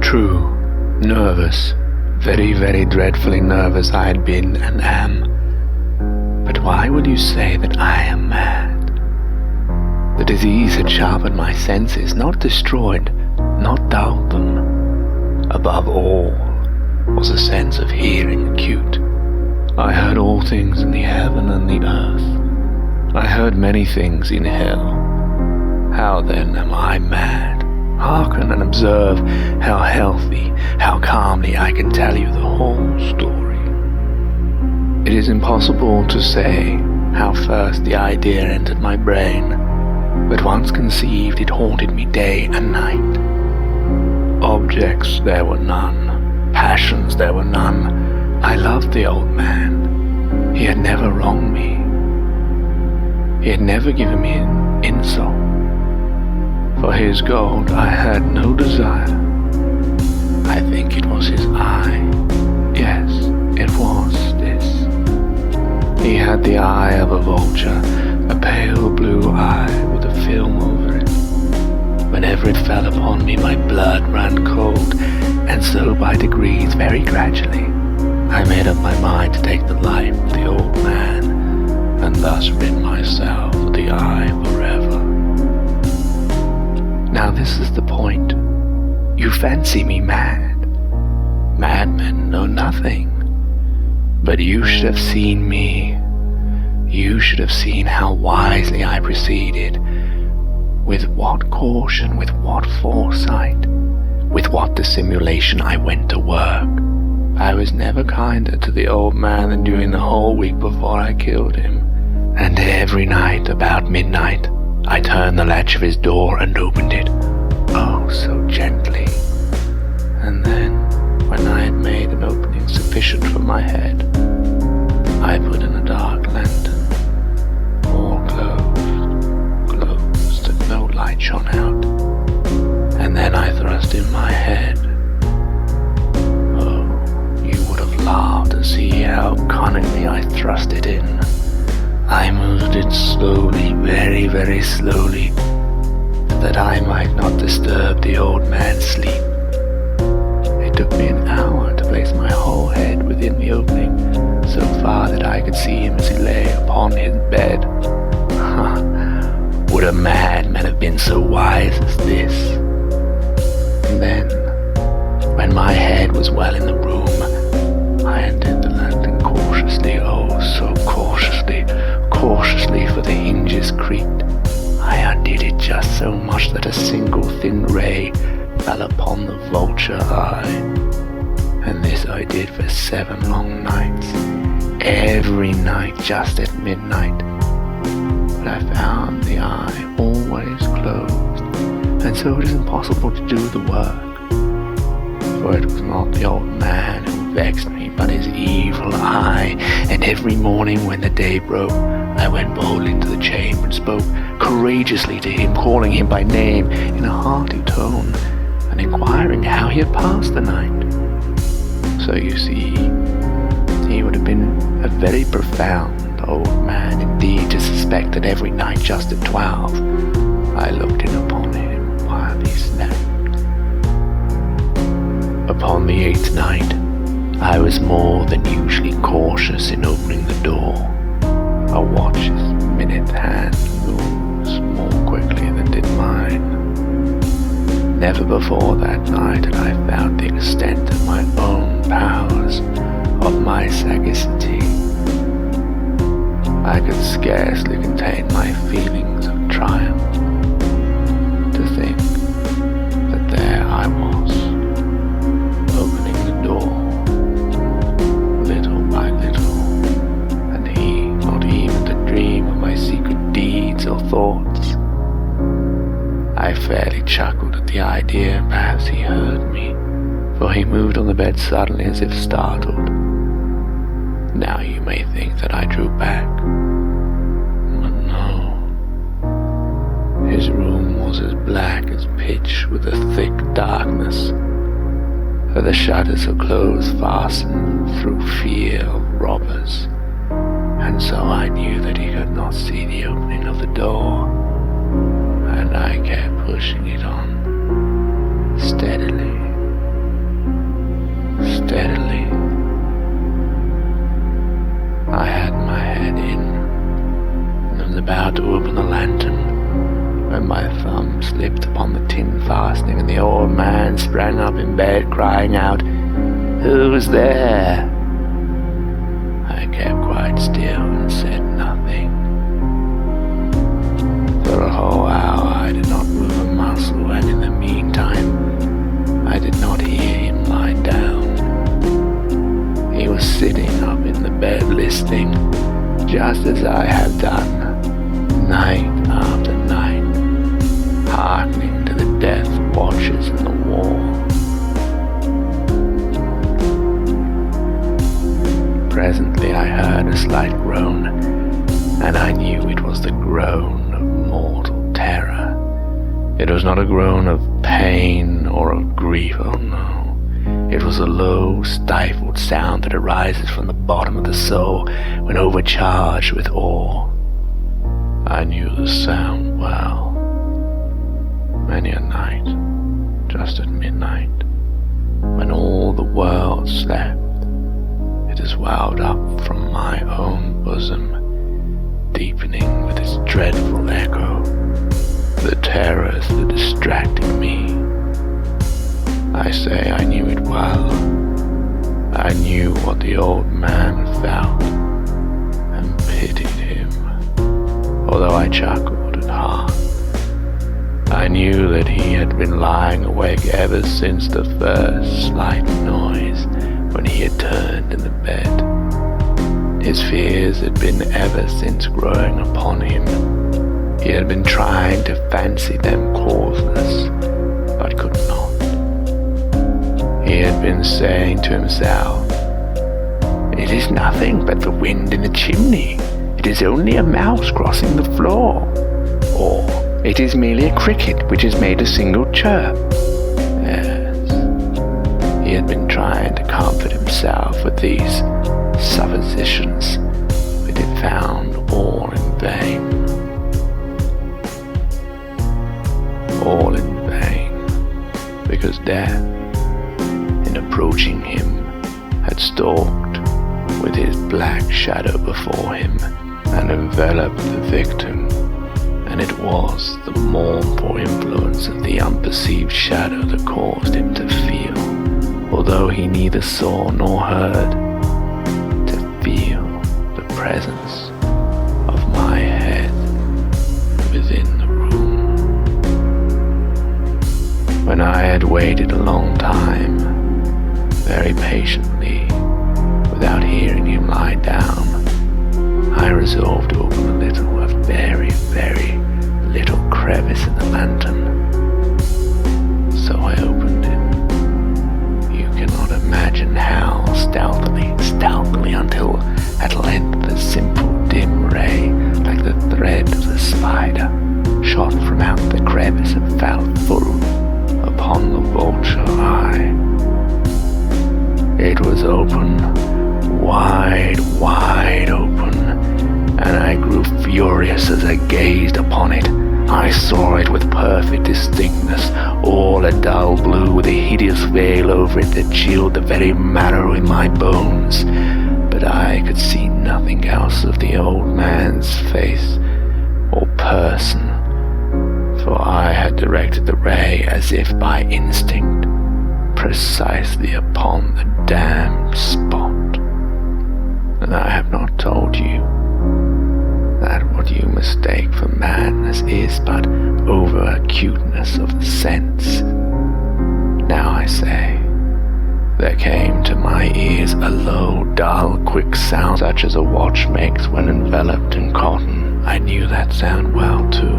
True, nervous, very, very dreadfully nervous I had been and am. But why will you say that I am mad? The disease had sharpened my senses, not destroyed, not dulled them. Above all was a sense of hearing acute. I heard all things in the heaven and the earth. I heard many things in hell. How then am I mad? Hearken and observe how healthy, how calmly I can tell you the whole story. It is impossible to say how first the idea entered my brain, but once conceived it haunted me day and night. Objects there were none, passions there were none. I loved the old man. He had never wronged me. He had never given me an insult. For his gold I had no desire. I think it was his eye. Yes, it was this. He had the eye of a vulture, a pale blue eye with a film over it. Whenever it fell upon me, my blood ran cold, and so by degrees, very gradually, I made up my mind to take the life of the old man, and thus rid myself of the eye forever. Now this is the point. You fancy me mad. Madmen know nothing. But you should have seen me. You should have seen how wisely I proceeded. With what caution, with what foresight, with what dissimulation I went to work. I was never kinder to the old man than during the whole week before I killed him. And every night, about midnight, I turned the latch of his door and opened it, oh, so gently. And then, when I had made an opening sufficient for my head, I put in a dark lantern, all closed, that no light shone out, and then I thrust in my head. Laughed to see how cunningly I thrust it in. I moved it slowly, very, very slowly, that I might not disturb the old man's sleep. It took me an hour to place my whole head within the opening, so far that I could see him as he lay upon his bed. Would a madman have been so wise as this? And then, when my head was well in the room, I undid the lantern cautiously, oh, so cautiously, for the hinges creaked. I undid it just so much that a single thin ray fell upon the vulture eye. And this I did for 7 long nights, every night just at midnight. But I found the eye always closed, and so it is impossible to do the work. For it was not the old man who vexed me, but his evil eye. And every morning when the day broke, I went boldly into the chamber and spoke courageously to him, calling him by name in a hearty tone, and inquiring how he had passed the night. So you see, he would have been a very profound old man indeed to suspect that every night just at 12, I looked in upon him while he slept. Upon the 8th night, I was more than usually cautious in opening the door. A watch's minute hand moves more quickly than did mine. Never before that night had I found the extent of my own powers, of my sagacity. I could scarcely contain my feelings of triumph to think that there I was, opening the door, little by little, and he not even to dream of my secret deeds or thoughts. I fairly chuckled at the idea. Perhaps he heard me, for he moved on the bed suddenly as if startled. Now you may think that I drew back, but no. His room was as black as pitch with a thick darkness, for the shutters were closed, fastened through fear of robbers, and so I knew that he could not see the opening of the door, and I kept pushing it on, steadily, fastening, and the old man sprang up in bed, crying out, "Who's there?" I kept quite still and said nothing. For a whole hour I did not move a muscle, and in the meantime I did not hear him lie down. He was sitting up in the bed listening, just as I had done, night after night, hearkening to the death watches in the wall. Presently I heard a slight groan, and I knew it was the groan of mortal terror. It was not a groan of pain or of grief, oh no. It was a low, stifled sound that arises from the bottom of the soul when overcharged with awe. I knew the sound well. Many a night, just at midnight, when all the world slept, it has welled up from my own bosom, deepening with its dreadful echo the terrors that distracted me. I say I knew it well. I knew what the old man felt, and pitied him, although I chuckled at heart. I knew that he had been lying awake ever since the first slight noise when he had turned in the bed. His fears had been ever since growing upon him. He had been trying to fancy them causeless, but could not. He had been saying to himself, "It is nothing but the wind in the chimney. It is only a mouse crossing the floor." Or, "It is merely a cricket which has made a single chirp." Yes, he had been trying to comfort himself with these suppositions, but he found all in vain. All in vain, because death, in approaching him, had stalked with his black shadow before him and enveloped the victim, and it was the mournful influence of the unperceived shadow that caused him to feel, although he neither saw nor heard, to feel the presence of my head within the room. When I had waited a long time, very patiently, without hearing him lie down, I resolved to open a very, very little crevice in the lantern. So I opened it. You cannot imagine how stealthily, until at length a simple dim ray, like the thread of the spider, shot from out the crevice and fell full upon the vulture eye. It was open, wide open, and I grew furious as I gazed upon it. I saw it with perfect distinctness, all a dull blue with a hideous veil over it that chilled the very marrow in my bones. But I could see nothing else of the old man's face or person, for I had directed the ray as if by instinct, precisely upon the damned spot. And I have not told you that what you mistake for madness is but over-acuteness of the sense. Now I say, there came to my ears a low, dull, quick sound, such as a watch makes when enveloped in cotton. I knew that sound well too.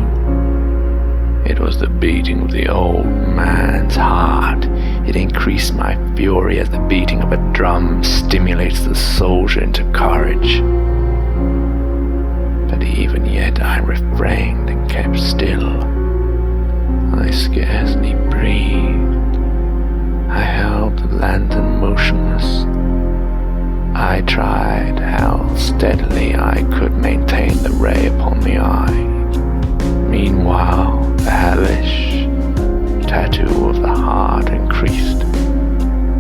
It was the beating of the old man's heart. It increased my fury as the beating of a drum stimulates the soldier into courage. But even yet I refrained and kept still. I scarcely breathed. I held the lantern motionless. I tried how steadily I could maintain the ray upon the eye. Meanwhile, the hellish tattoo of the heart increased.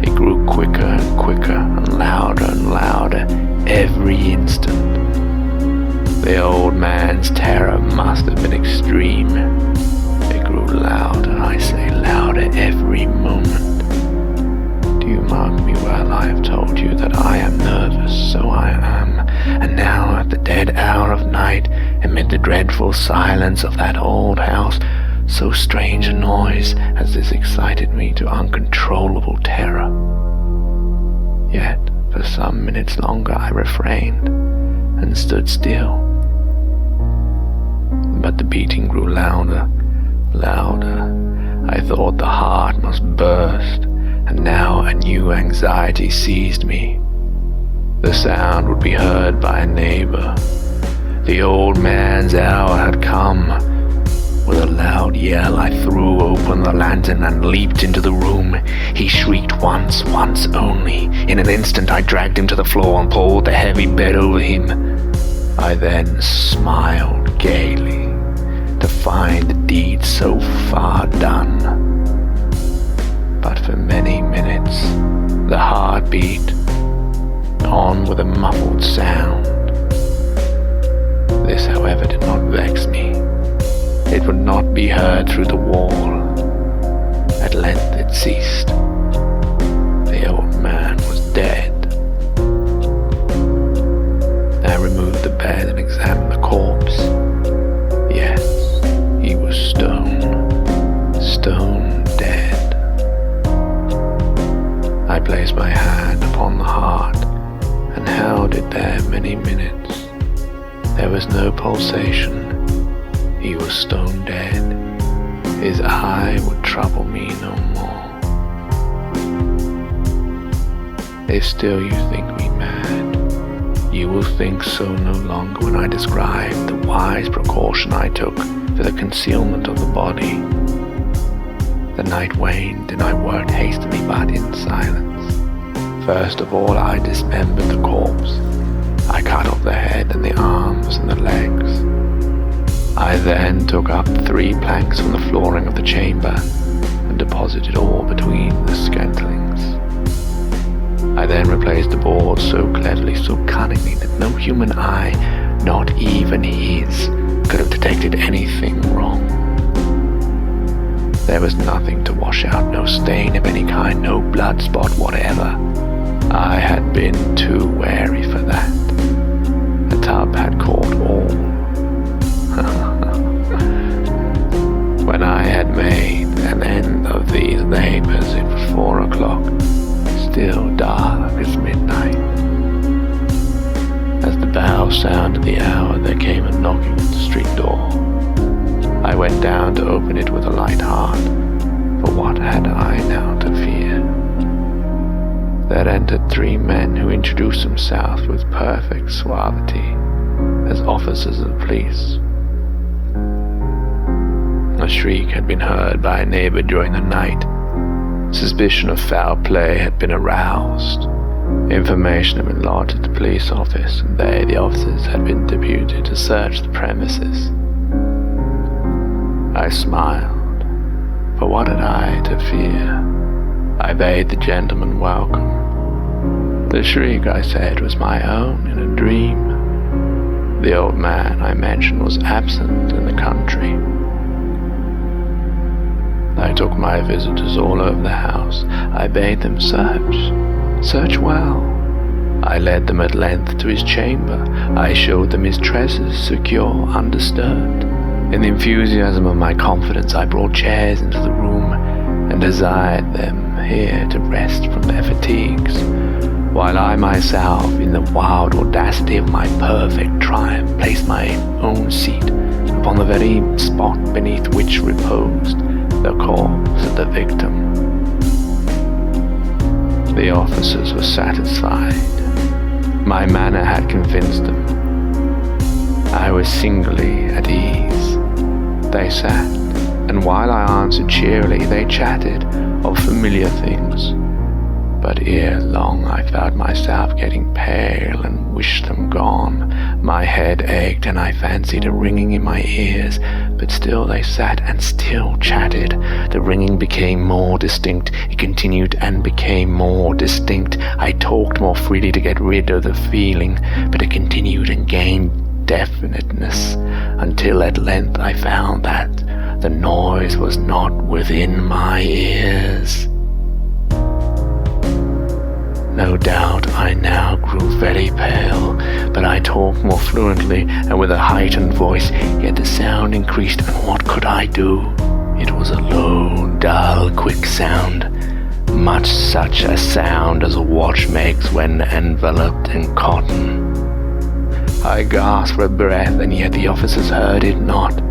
It grew quicker and quicker and louder every instant. The old man's terror must have been extreme. It grew louder, I say louder amid the dreadful silence of that old house, so strange a noise as this excited me to uncontrollable terror. Yet, for some minutes longer I refrained and stood still. But the beating grew louder, louder. I thought the heart must burst, and now a new anxiety seized me. The sound would be heard by a neighbor. The old man's hour had come. With a loud yell, I threw open the lantern and leaped into the room. He shrieked once only. In an instant, I dragged him to the floor and pulled the heavy bed over him. I then smiled gaily to find the deed so far done. But for many minutes, the heart beat on with a muffled sound. This, however, did not vex me. It would not be heard through the wall. At length it ceased. The old man was dead. I removed the bed and examined the corpse. Yes, he was stone dead. I placed my hand upon the heart and held it there many minutes. There was no pulsation. He was stone dead. His eye would trouble me no more. If still you think me mad, you will think so no longer when I describe the wise precaution I took for the concealment of the body. The night waned and I worked hastily but in silence. First of all, I dismembered the corpse. I cut off the head and the arms and the legs. I then took up 3 planks from the flooring of the chamber and deposited all between the scantlings. I then replaced the boards so cleverly, so cunningly, that no human eye, not even his, could have detected anything wrong. There was nothing to wash out, no stain of any kind, no blood spot whatever. I had been too wary for that. The tub had caught all. When I had made an end of these labors, it was 4 o'clock, still dark as midnight. As the bell sounded the hour, there came a knocking at the street door. I went down to open it with a light heart, for what had I now to fear? There entered 3 men who introduced themselves with perfect suavity as officers of police. A shriek had been heard by a neighbor during the night. Suspicion of foul play had been aroused. Information had been lodged at the police office, and they, the officers, had been deputed to search the premises. I smiled, for what had I to fear? I bade the gentleman welcome. The shriek, I said, was my own in a dream. The old man, I mentioned, was absent in the country. I took my visitors all over the house. I bade them search well. I led them at length to his chamber. I showed them his treasures, secure, undisturbed. In the enthusiasm of my confidence, I brought chairs into the room and desired them here to rest from their fatigues, while I myself, in the wild audacity of my perfect triumph, placed my own seat upon the very spot beneath which reposed the corpse of the victim. The officers were satisfied. My manner had convinced them. I was singularly at ease. They sat, and while I answered cheerily, they chatted of familiar things. But ere long I found myself getting pale and wished them gone. My head ached and I fancied a ringing in my ears, but still they sat and still chatted. The ringing became more distinct. It continued and became more distinct. I talked more freely to get rid of the feeling, but it continued and gained definiteness, until at length I found that the noise was not within my ears. No doubt I now grew very pale, but but I talked more fluently and with a heightened voice, yet the sound increased, and what could I do? It was a low, dull, quick sound, much such a sound as a watch makes when enveloped in cotton. I gasped for breath, and yet the officers heard it not.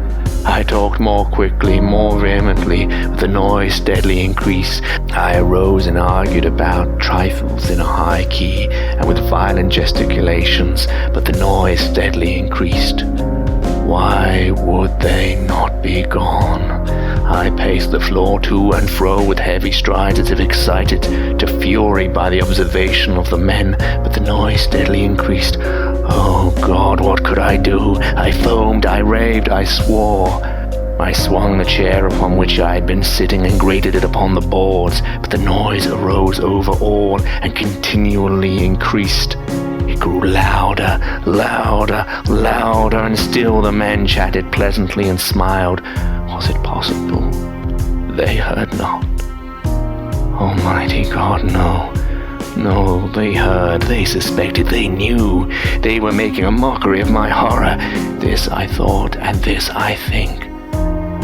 I talked more quickly, more vehemently, but the noise steadily increased. I arose and argued about trifles in a high key and with violent gesticulations, but the noise steadily increased. Why would they not be gone? I paced the floor to and fro with heavy strides as if excited to fury by the observation of the men, but the noise steadily increased. Oh God, what could I do? I foamed, I raved, I swore. I swung the chair upon which I had been sitting and grated it upon the boards, but the noise arose over all and continually increased. It grew louder, louder, louder, and still the men chatted pleasantly and smiled. Was it possible? They heard not. Almighty God, no. No, they heard, they suspected, they knew. They were making a mockery of my horror. This I thought, and this I think.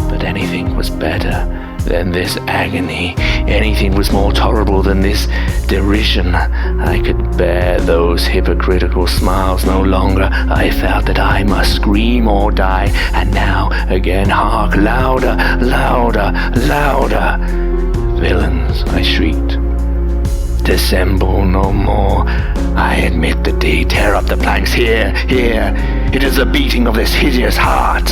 But anything was better than this agony. Anything was more tolerable than this derision. I could bear those hypocritical smiles no longer. I felt that I must scream or die. And now, again, hark, louder, louder, louder. Villains, I shrieked. Dissemble no more. I admit the deed. Tear up the planks. Here, here. It is the beating of this hideous heart.